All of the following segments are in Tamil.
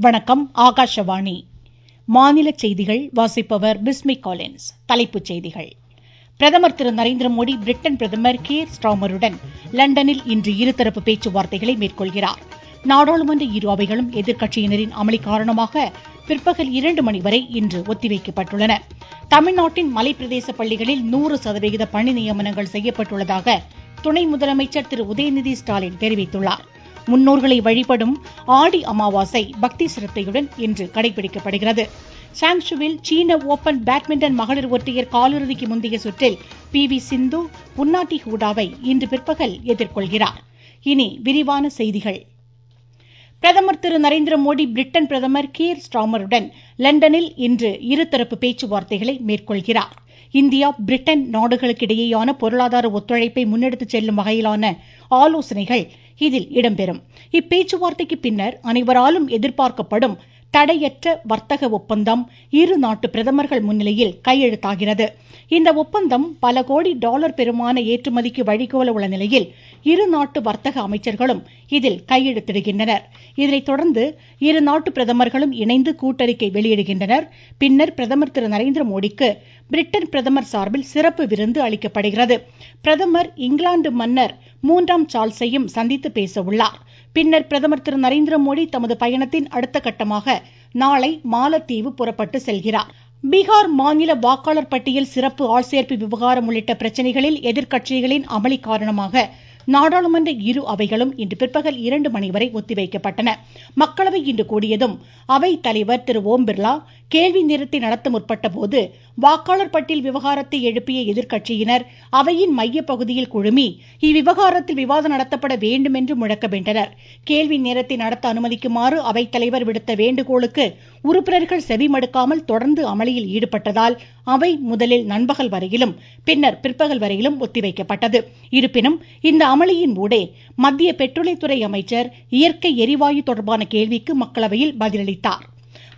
வணக்கம். ஆகாஷவாணி மாநில செய்திகள் வாசிப்பவர் பிஸ்மி காலின்ஸ். தலைப்புச் செய்திகள். பிரதமர் திரு நரேந்திர மோடி பிரிட்டன் பிரதமர் கீர் ஸ்டார்மருடன் லண்டனில் இன்று இருதரப்பு பேச்சுவார்த்தைகளை மேற்கொள்கிறார். நாடாளுமன்ற இரு அவைகளும் எதிர்க்கட்சியினரின் அமளி காரணமாக பிற்பகல் 2 மணி வரை இன்று ஒத்திவைக்கப்பட்டுள்ளன. தமிழ்நாட்டின் மலைப்பிரதேச பள்ளிகளில் 100% பணி நியமனங்கள் செய்யப்பட்டுள்ளதாக துணை முதலமைச்சர் திரு உதயநிதி ஸ்டாலின் தெரிவித்துள்ளார். முன்னோர்களை வழிபடும் ஆடி அமாவாசை பக்தி சிரத்தையுடன் இன்று கடைபிடிக்கப்படுகிறது. சாங்ஷுவில் சீன ஓபன் பேட்மிண்டன் மகளிர் ஒற்றையர் காலிறுதிக்கு முந்தைய சுற்றில் PV சிந்து புன்னாட்டி ஹூடாவை இன்று பிற்பகல் எதிர்கொள்கிறார். இனி விரிவான செய்திகள். பிரதமர் திரு நரேந்திர மோடி பிரிட்டன் பிரதமர் கீர் ஸ்டார்மருடன் லண்டனில் இன்று இருதரப்பு பேச்சுவார்த்தைகளை மேற்கொள்கிறார். இந்தியா பிரிட்டன் நாடுகளுக்கிடையேயான பொருளாதார ஒத்துழைப்பை முன்னெடுத்துச் செல்லும் வகையிலான ஆலோசனைகள் இதில் இடம்பெறும். இப்பேச்சுவார்த்தைக்கு பின்னர் அனைவராலும் எதிர்பார்க்கப்படும் தடையற்ற வர்த்தக ஒப்பந்தம் இரு நாட்டு பிரதமர்கள் முன்னிலையில் கையெழுத்தாகிறது. இந்த ஒப்பந்தம் பல கோடி டாலர் பெறுமான ஏற்றுமதிக்கு வழிகோல உள்ள நிலையில் இரு நாட்டு வர்த்தக அமைச்சர்களும் இதில் கையெழுத்திடுகின்றனர். இதனைத் தொடர்ந்து இரு நாட்டு பிரதமர்களும் இணைந்து கூட்டறிக்கை வெளியிடுகின்றனர். பின்னர் பிரதமர் திரு நரேந்திர மோடிக்கு பிரிட்டன் பிரதமர் சார்பில் சிறப்பு விருந்து அளிக்கப்படுகிறது. பிரதமர் இங்கிலாந்து மன்னர் 3ஆம் சார்ல்ஸையும் சந்தித்து பேச உள்ளார். பின்னர் பிரதமர் திரு நரேந்திர மோடி தமது பயணத்தின் அடுத்த கட்டமாக நாளை மாலத்தீவு புறப்பட்டு செல்கிறார். பீகார் மாநில வாக்காளர் பட்டியல் சிறப்பு ஆள்சேர்ப்பு விவகாரம் உள்ளிட்ட பிரச்சனைகளில் எதிர்க்கட்சிகளின் அமளி காரணமாக நாடாளுமன்ற இரு அவைகளும் இன்று பிற்பகல் 2 மணி வரை ஒத்திவைக்கப்பட்டன. மக்களவை இன்று கூடியதும் அவைத் தலைவர் திரு ஓம் பிர்லா கேள்வி நேரத்தை நடத்த முற்பட்ட போது வாக்காளர் பட்டியல் விவகாரத்தை எழுப்பிய எதிர்க்கட்சியினர் அவையின் மையப்பகுதியில் குழுமி இவ்விவகாரத்தில் விவாதம் நடத்தப்பட வேண்டும் என்று முழக்கமிட்டனர். கேள்வி நேரத்தை நடத்த அனுமதிக்குமாறு அவைத் தலைவர் விடுத்த வேண்டுகோளுக்கு உறுப்பினர்கள் செவிமடுக்காமல் தொடர்ந்து அமளியில் ஈடுபட்டதால் அவை முதலில் நண்பகல் வரையிலும் பின்னர் பிற்பகல் வரையிலும் ஒத்திவைக்கப்பட்டது. இருப்பினும் இந்த அமளியின் ஊடே மத்திய பெட்ரோலியத்துறை அமைச்சர் இயற்கை எரிவாயு தொடர்பான கேள்விக்கு மக்களவையில் பதிலளித்தார்.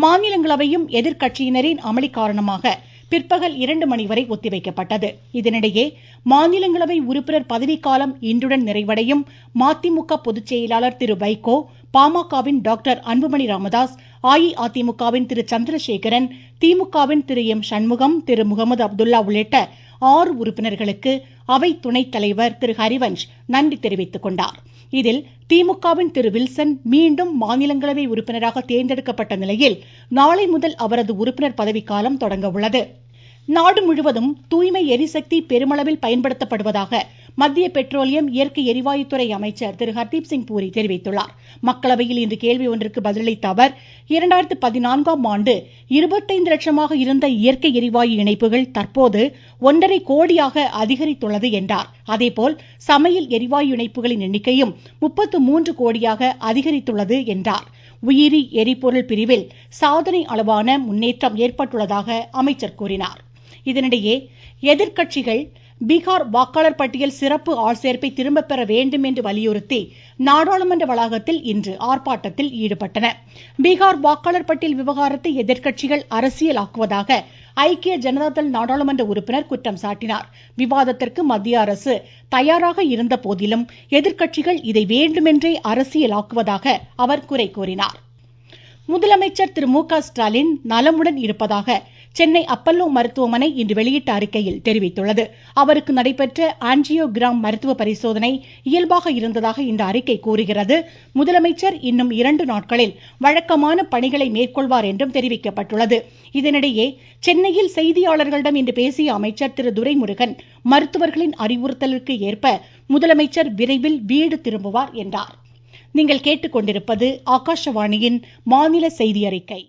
மாநிலங்களவையும் எதிர்க்கட்சியினரின் அமளி காரணமாக பிற்பகல் 2 மணி வரை ஒத்திவைக்கப்பட்டது. இதனிடையே மாநிலங்களவை உறுப்பினர் பதவிக்காலம் இன்றுடன் நிறைவடையும். மதிமுக பொதுச் செயலாளர் திரு வைகோ, பாமகவின் டாக்டர் அன்புமணி ராமதாஸ், அஇஅதிமுகவின் திரு சந்திரசேகரன், திமுகவின் திரு எம் சண்முகம், திரு முகமது அப்துல்லா உள்ளிட்ட 6 உறுப்பினர்களுக்கு அவை துணைத் தலைவர் திரு ஹரிவன்ஷ் நன்றி தெரிவித்துக் கொண்டார். இதில் திமுகவின் திரு வில்சன் மீண்டும் மாநிலங்களவை உறுப்பினராக தேர்ந்தெடுக்கப்பட்ட நிலையில் நாளை முதல் அவரது உறுப்பினர் பதவிக்காலம் தொடங்க உள்ளது. நாடு முழுவதும் தூய்மை எரிசக்தி பெருமளவில் பயன்படுத்தப்படுவதாக மத்திய பெட்ரோலியம் இயற்கை எரிவாயுத்துறை அமைச்சர் திரு ஹர்தீப் சிங் பூரி தெரிவித்துள்ளார். மக்களவையில் இன்று கேள்வி ஒன்றுக்கு பதிலளித்த அவர் 2014ஆம் ஆண்டு 25 லட்சமாக இருந்த இயற்கை எரிவாயு இணைப்புகள் தற்போது 1.5 கோடியாக அதிகரித்துள்ளது என்றார். அதேபோல் சமையல் எரிவாயு இணைப்புகளின் எண்ணிக்கையும் 33 கோடியாக அதிகரித்துள்ளது என்றார். உயிரி எரிபொருள் பிரிவில் சாதனை அளவான முன்னேற்றம் ஏற்பட்டுள்ளதாக அமைச்சர் கூறினார். இதனிடையே எதிர்க்கட்சிகள் பீகார் வாக்காளர் பட்டியல் சிறப்பு ஆள்சேர்ப்பை திரும்ப பெற வேண்டும் என்று வலியுறுத்தி நாடாளுமன்ற வளாகத்தில் இன்று ஆர்ப்பாட்டத்தில் ஈடுபட்டன. பீகார் வாக்காளர் பட்டியல் விவகாரத்தை எதிர்க்கட்சிகள் அரசியலாக்குவதாக ஐக்கிய ஜனதாதள் நாடாளுமன்ற உறுப்பினர் குற்றம் சாட்டினார். விவாதத்திற்கு மத்திய அரசு தயாராக இருந்த போதிலும் எதிர்க்கட்சிகள் இதை வேண்டுமென்றே அரசியலாக்குவதாக அவர் குறை கூறினார். முதலமைச்சர் திரு மு க ஸ்டாலின் நலமுடன் இருப்பதாக சென்னை அப்பல்லோ மருத்துவமனை இன்று வெளியிட்ட அறிக்கையில் தெரிவித்துள்ளது. அவருக்கு நடைபெற்ற ஆஞ்சியோகிராம் மருத்துவ பரிசோதனை இயல்பாக இருந்ததாக இந்த அறிக்கை கூறுகிறது. முதலமைச்சர் இன்னும் 2 நாட்களில் வழக்கமான பணிகளை மேற்கொள்வார் என்றும் தெரிவிக்கப்பட்டுள்ளது. இதனிடையே சென்னையில் செய்தியாளர்களிடம் இன்று பேசிய அமைச்சர் திரு துரைமுருகன் மருத்துவர்களின் அறிவுறுத்தலுக்கு ஏற்ப முதலமைச்சர் விரைவில் வீடு திரும்புவார் என்றார். நீங்கள் கேட்டுக்கொண்டிருப்பது ஆகாஷவாணியின் மாநில செய்தி அறிக்கை.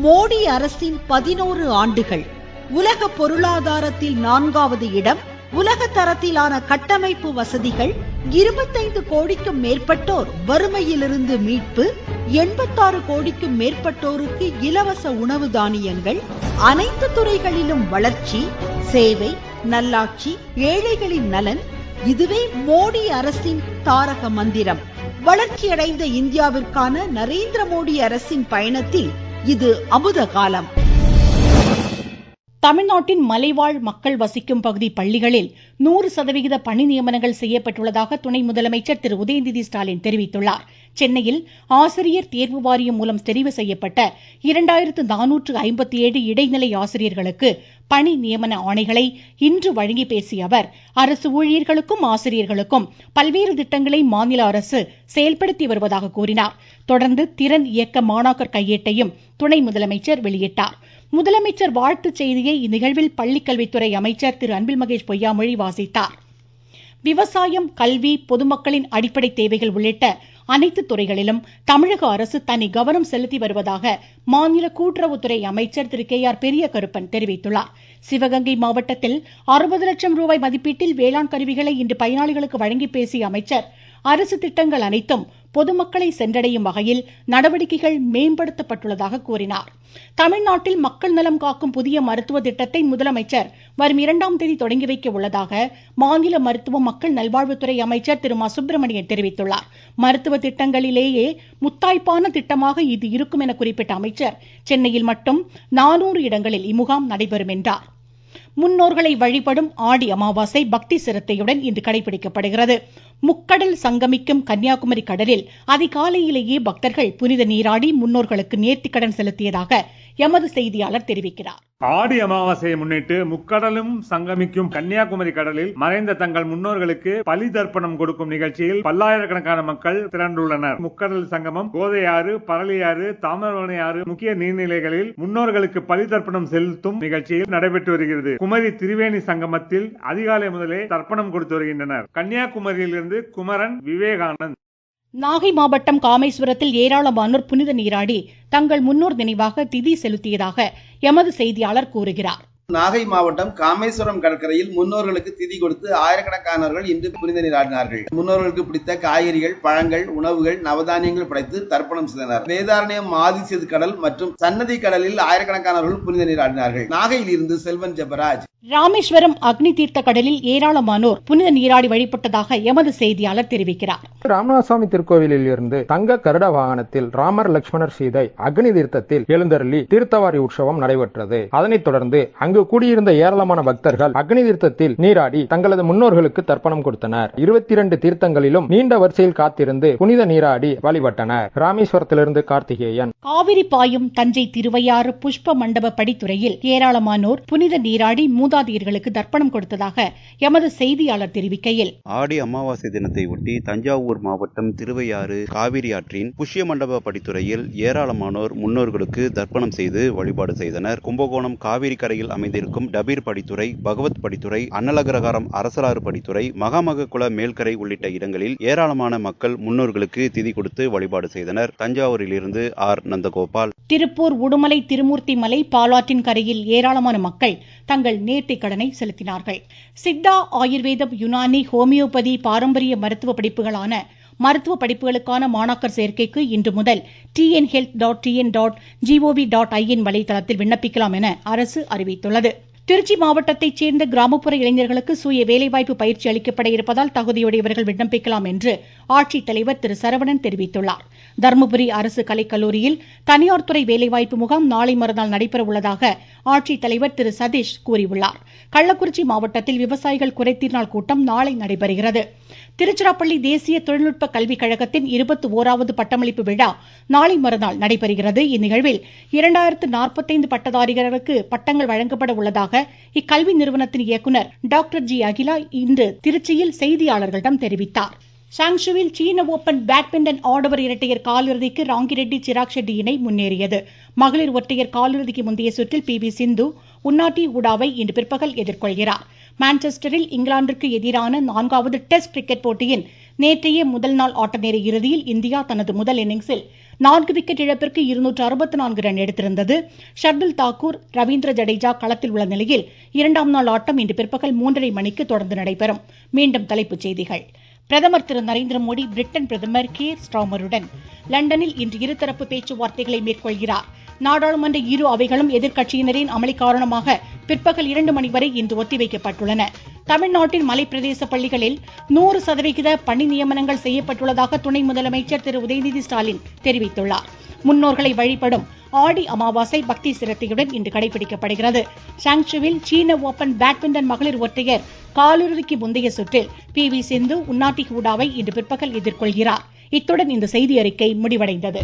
மோடி அரசின் 11 ஆண்டுகள். உலக பொருளாதாரத்தில் 4வது இடம், உலக தரத்திலான கட்டமைப்பு வசதிகள், 25 கோடிக்கும் மேற்பட்டோர் வறுமையிலிருந்து மீட்பு, 86 கோடிக்கும் மேற்பட்டோருக்கு இலவச உணவு தானியங்கள், அனைத்து துறைகளிலும் வளர்ச்சி, சேவை, நல்லாட்சி, ஏழைகளின் நலன். இதுவே மோடி அரசின் தாரக மந்திரம். வளர்ச்சியடைந்த இந்தியாவிற்கான நரேந்திர மோடி அரசின் பயணத்தில் இது அமுத காலம். தமிழ்நாட்டின் மலைவாழ் மக்கள் வசிக்கும் பகுதி பள்ளிகளில் 100% பணி நியமனங்கள் செய்யப்பட்டுள்ளதாக துணை முதலமைச்சர் திரு உதயநிதி ஸ்டாலின் தெரிவித்துள்ளார். சென்னையில் ஆசிரியர் தேர்வு வாரியம் மூலம் தெரிவு செய்யப்பட்ட 2457 இடைநிலை ஆசிரியர்களுக்கு பணி நியமன ஆணைகளை இன்று வழங்கி பேசிய அவர், அரசு ஊழியர்களுக்கும் ஆசிரியர்களுக்கும் பல்வேறு திட்டங்களை மாநில அரசு செயல்படுத்தி வருவதாக கூறினார். தொடர்ந்து திறன் இயக்க மாணாக்கர் கையேட்டையும் துணை முதலமைச்சர் வெளியிட்டார். முதலமைச்சர் வாழ்த்துச் செய்தியை இந்நிகழ்வில் பள்ளிக்கல்வித்துறை அமைச்சர் திரு அன்பில் மகேஷ் பொய்யாமொழி வாசித்தார். விவசாயம், கல்வி, பொதுமக்களின் அடிப்படை தேவைகள் உள்ளிட்ட அனைத்து துறைகளிலும் தமிழக அரசு தனி கவனம் செலுத்தி வருவதாக மாநில கூட்டுறவுத்துறை அமைச்சர் திரு கே ஆர் பெரிய கருப்பன் தெரிவித்துள்ளார். சிவகங்கை மாவட்டத்தில் 60 லட்சம் ரூபாய் மதிப்பீட்டில் வேளாண் கருவிகளை இன்று பயனாளிகளுக்கு வழங்கி பேசிய அமைச்சர், அரசு திட்டங்கள் அனைத்தும் பொதுமக்களை சென்றடையும் வகையில் நடவடிக்கைகள் மேம்படுத்தப்பட்டுள்ளதாக கூறினார். தமிழ்நாட்டில் மக்கள் நலம் காக்கும் புதிய மருத்துவ திட்டத்தை முதலமைச்சர் வரும் 2ஆம் தேதி தொடங்கி வைக்க உள்ளதாக மாநில மருத்துவ மக்கள் நல்வாழ்வுத்துறை அமைச்சர் திரு மா சுப்பிரமணியன் தெரிவித்துள்ளார். மருத்துவ திட்டங்களிலேயே முத்தாய்ப்பான திட்டமாக இது இருக்கும் என குறிப்பிட்ட அமைச்சர், சென்னையில் மட்டும் 400 இடங்களில் இம்முகாம் நடைபெறும் என்றார். முன்னோர்களை வழிபடும் ஆடி அமாவாசை பக்தி சிரத்தையுடன் இன்று கடைபிடிக்கப்படுகிறது. முக்கடல் சங்கமிக்கும் கன்னியாகுமரி கடலில் அதிகாலையிலேயே பக்தர்கள் புனித நீராடி முன்னோர்களுக்கு நேர்த்திக்கடன் செலுத்தியதாக எமது செய்தியாளர் தெரிவிக்கிறார். ஆடி அமாவாசையை முன்னிட்டு முக்கடலும் சங்கமிக்கும் கன்னியாகுமரி கடலில் மறைந்த தங்கள் முன்னோர்களுக்கு பலி தர்ப்பணம் கொடுக்கும் நிகழ்ச்சியில் பல்லாயிரக்கணக்கான மக்கள் திரண்டுள்ளனர். முக்கடல் சங்கமம், கோதையாறு, பரளியாறு, தாமிரபரணி ஆறு முக்கிய நீர்நிலைகளில் முன்னோர்களுக்கு பலி தர்ப்பணம் செலுத்தும் நிகழ்ச்சியில் நடைபெற்று வருகிறது. குமரி திரிவேணி சங்கமத்தில் அதிகாலை முதலே தர்ப்பணம் கொடுத்து வருகின்றனர். கன்னியாகுமரியிலிருந்து குமரன், விவேகானந்த். நாகை மாவட்டம் காமேஸ்வரத்தில் ஏராளமானோர் புனித நீராடி தங்கள் முன்னோர் நினைவாக திதி செலுத்தியதாக எமது செய்தியாளர் கூறுகிறார். நாகை மாவட்டம் காமேஸ்வரம் கடற்கரையில் முன்னோர்களுக்கு திதி கொடுத்து ஆயிரக்கணக்கானவர்கள் இன்று புனித நீராடினார்கள். முன்னோர்களுக்கு பிடித்த காய்கறிகள், பழங்கள், உணவுகள், நவதானியங்கள் படைத்து தர்ப்பணம் செய்தனர். வேதாரண்யம், மாதிசேது கடல் மற்றும் சன்னதி கடலில் ஆயிரக்கணக்கானவர்கள் புனித நீராடினார்கள். நாகையில் இருந்து செல்வன் ஜெபராஜ். ராமேஸ்வரம் அக்னி தீர்த்த கடலில் ஏராளமானோர் புனித நீராடி வழிபட்டதாக எமது செய்தியாளர் தெரிவிக்கிறார். ராமநாதசுவாமி திருக்கோவிலில் இருந்து தங்க கருட வாகனத்தில் ராமர், லட்சுமணர், சீதை அக்னி தீர்த்தத்தில் எழுந்தருளி தீர்த்தவாரி உற்சவம் நடைபெற்றது. அதனைத் தொடர்ந்து அங்கு கூடியிருந்த ஏராளமான பக்தர்கள் அக்னி தீர்த்தத்தில் நீராடி தங்களது முன்னோர்களுக்கு தர்ப்பணம் கொடுத்தனர். 22 தீர்த்தங்களிலும் நீண்ட வரிசையில் காத்திருந்து புனித நீராடி வழிபட்டனர். ராமேஸ்வரத்திலிருந்து கார்த்திகேயன். காவிரி பாயும் தஞ்சை திருவையாறு புஷ்ப மண்டப படித்துறையில் ஏராளமானோர் புனித நீராடி மூதாதையர்களுக்கு தர்ப்பணம் கொடுத்ததாக எமது செய்தியாளர் தெரிவிக்கையில், ஆடி அமாவாசை தினத்தை ஒட்டி தஞ்சாவூர் மாவட்டம் திருவையாறு காவிரி ஆற்றின் புஷ்ய மண்டப படித்துறையில் ஏராளமானோர் முன்னோர்களுக்கு தர்ப்பணம் செய்து வழிபாடு செய்தனர். கும்பகோணம் காவிரி கரையில் அமைந்திருக்கும் டபீர் படித்துறை, பகவத் படித்துறை, அன்னலகரகாரம் அரசலாறு படித்துறை, மகாமககுள மேல்கரை உள்ளிட்ட இடங்களில் ஏராளமான மக்கள் முன்னோர்களுக்கு திதி கொடுத்து வழிபாடு செய்தனர். தஞ்சாவூரிலிருந்து ஆர் நந்தகோபால். திருப்பூர், உடுமலை, திருமூர்த்தி மலை, பாலாற்றின் கரையில் ஏராளமான மக்கள் தங்கள் நேர்த்திக் கடனை செலுத்தினார்கள். சித்தா, ஆயுர்வேதம், யுனானி, ஹோமியோபதி, பாரம்பரிய மருத்துவ படிப்புகளான மருத்துவ படிப்புகளுக்கான மாணாக்கர் சேர்க்கைக்கு இன்று முதல் tnhealth.tn.gov.in வலைதளத்தில் விண்ணப்பிக்கலாம் என அரசு அறிவித்துள்ளது. திருச்சி மாவட்டத்தைச் சேர்ந்த கிராமப்புற இளைஞர்களுக்கு சுய வேலைவாய்ப்பு பயிற்சி அளிக்கப்பட இருப்பதால் தகுதியுடையவர்கள் விண்ணப்பிக்கலாம் என்று ஆட்சித்தலைவர் திரு சரவணன் தெரிவித்துள்ளார். தருமபுரி அரசு கலைக்கல்லூரியில் தனியார் துறை வேலைவாய்ப்பு முகாம் நாளை மறுநாள் நடைபெற உள்ளதாக ஆட்சித்தலைவர் திரு சதீஷ் கூறியுள்ளார். கள்ளக்குறிச்சி மாவட்டத்தில் விவசாயிகள் குறைதீர் நாள் கூட்டம் நாளை நடைபெறுகிறது. திருச்சிராப்பள்ளி தேசிய தொழில்நுட்ப கல்விக் கழகத்தின் 21வது பட்டமளிப்பு விழா நாளை மறுநாள் நடைபெறுகிறது. இந்நிகழ்வில் 2045 பட்டதாரிகளுக்கு பட்டங்கள் வழங்கப்பட உள்ளதாக இக்கல்வி நிறுவனத்தின் இயக்குநர் டாக்டர் ஜி அகிலா இன்று திருச்சியில் செய்தியாளர்களிடம் தெரிவித்தார். சாங்ஷுவில் சீன ஓபன் பேட்மிண்டன் ஆடவர் இரட்டையர் காலிறுதிக்கு ராங்கிரெட்டி, சிராக் ஷெட்டி இணை முன்னேறியது. மகளிர் ஒற்றையர் காலிறுதிக்கு முந்தைய சுற்றில் PV சிந்து உன்னாட்டி உடாவை இன்று பிற்பகல் எதிர்கொள்கிறார். மான்செஸ்டரில் இங்கிலாந்திற்கு எதிரான 4வது டெஸ்ட் கிரிக்கெட் போட்டியின் நேற்றைய முதல் நாள் ஆட்ட நேர இறுதியில் இந்தியா தனது முதல் இன்னிங்ஸில் 4 விக்கெட் இழப்பிற்கு 264 ரன் எடுத்திருந்தது. ஷர்துல் தாக்கூர், ரவீந்திர ஜடேஜா களத்தில் உள்ள நிலையில் 2ஆம் நாள் ஆட்டம் இன்று பிற்பகல் 3:30 மணிக்கு தொடர்ந்து நடைபெறும். மீண்டும் தலைப்புச் செய்திகள். பிரதமர் திரு நரேந்திர மோடி பிரிட்டன் பிரதமர் கீர் ஸ்டாமருடன் லண்டனில் இன்று இருதரப்பு பேச்சுவார்த்தைகளை மேற்கொள்கிறார். நாடாளுமன்ற இரு அவைகளும் எதிர்க்கட்சியினரின் அமளி காரணமாக பிற்பகல் 2 மணி வரை இன்று ஒத்திவைக்கப்பட்டுள்ளன. தமிழ்நாட்டின் மலைப்பிரதேச பள்ளிகளில் 100% பணி நியமனங்கள் செய்யப்பட்டுள்ளதாக துணை முதலமைச்சர் திரு உதயநிதி ஸ்டாலின் தெரிவித்துள்ளார். முன்னோர்களை வழிபடும் ஆடி அமாவாசை பக்தி சிரத்தையுடன் இன்று கடைபிடிக்கப்படுகிறது. சாங்சுவில் சீன ஓபன் பேட்மிண்டன் மகளிர் ஒற்றையர் காலிறுதிக்கு முந்தைய சுற்றில் PV சிந்து உன்னாட்டி ஹூடாவை இன்று பிற்பகல் எதிர்கொள்கிறார். இத்துடன் இந்த செய்தி அறிக்கை முடிவடைந்தது.